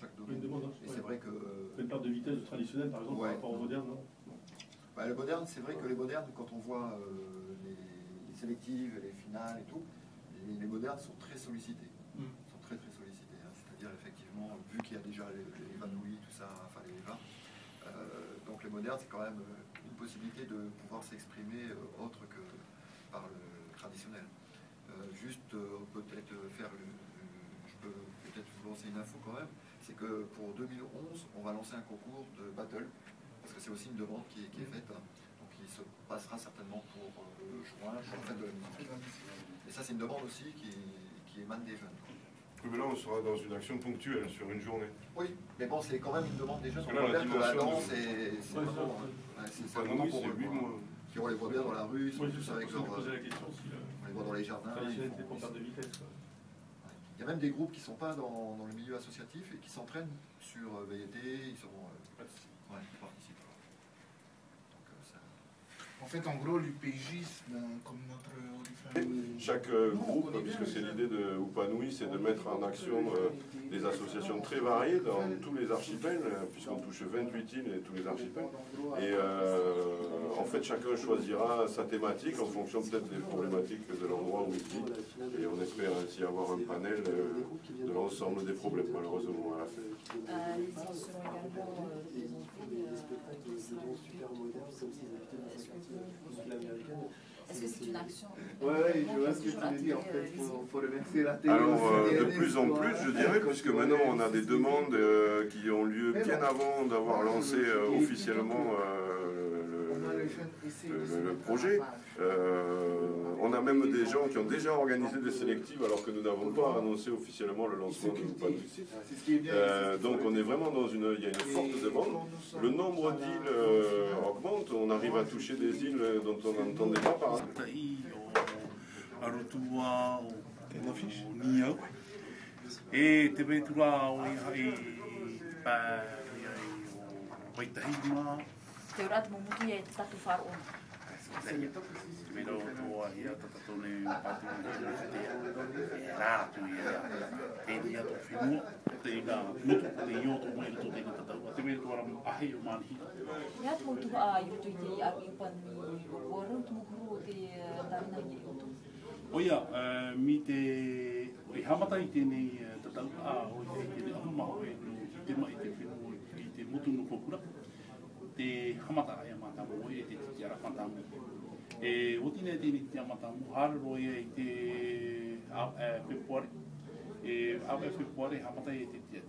chaque domaine. Et c'est vrai que... Une perte de vitesse traditionnelle, par exemple, par rapport au moderne, non? Bah, le moderne, c'est vrai que les modernes, quand on voit les sélectives, les finales et tout, les modernes sont très sollicités. Sont très sollicités. Hein. C'est-à-dire, effectivement, vu qu'il y a déjà les évanouis, tout ça, enfin les EVA, donc les modernes, c'est quand même une possibilité de pouvoir s'exprimer autre que par le traditionnel. Juste peut-être faire je peux peut-être vous lancer une info quand même, c'est que pour 2011, on va lancer un concours de battle, parce que c'est aussi une demande qui est faite, hein. Donc il se passera certainement pour juin, pour la fête de la musique. Et ça c'est une demande aussi qui émane des jeunes. Oui, mais là on sera dans une action ponctuelle sur une journée. Oui, mais bon, c'est quand même une demande des jeunes. Parce que là, la dimension c'est vraiment pour eux, qui on les voit bien dans la rue, ils sont tous avec leur... On les voit dans les jardins. Il y a même des groupes qui ne sont pas dans le milieu associatif et qui s'entraînent sur VET, ils participent. En fait, en gros, l'UPJ, comme notre... Chaque groupe, puisque c'est l'idée de Upanui, c'est de mettre en action des associations très variées dans tous les archipels, puisqu'on touche 28 îles et tous les archipels. Et en fait, chacun choisira sa thématique en fonction peut-être des problématiques de l'endroit où il vit. Et on espère ainsi avoir un panel de l'ensemble des problèmes, malheureusement, à la fin. Les îles seront également est-ce que c'est une action? Oui, je vois ce que tu veux dire. En fait, il faut remercier la télé. Alors, de plus en plus, je dirais, puisque maintenant on a des demandes qui ont lieu bien avant d'avoir lancé officiellement le projet. On a même des gens qui ont déjà organisé des sélectives alors que nous n'avons pas annoncé officiellement le lancement de l'Upanui. Donc on est vraiment dans il y a une forte demande. Le nombre d'îles augmente, on arrive à toucher des îles dont on n'entendait pas parler. Oia, mi te hamata I tēnei tatau o te ahuma o te mai te whenua I te motu no kokura. Te hamata ai amatamu e te titi ara whantamu. E otine tēnei te amatamu, hararo ia I te Februari. E awe Februari hamata e te tia.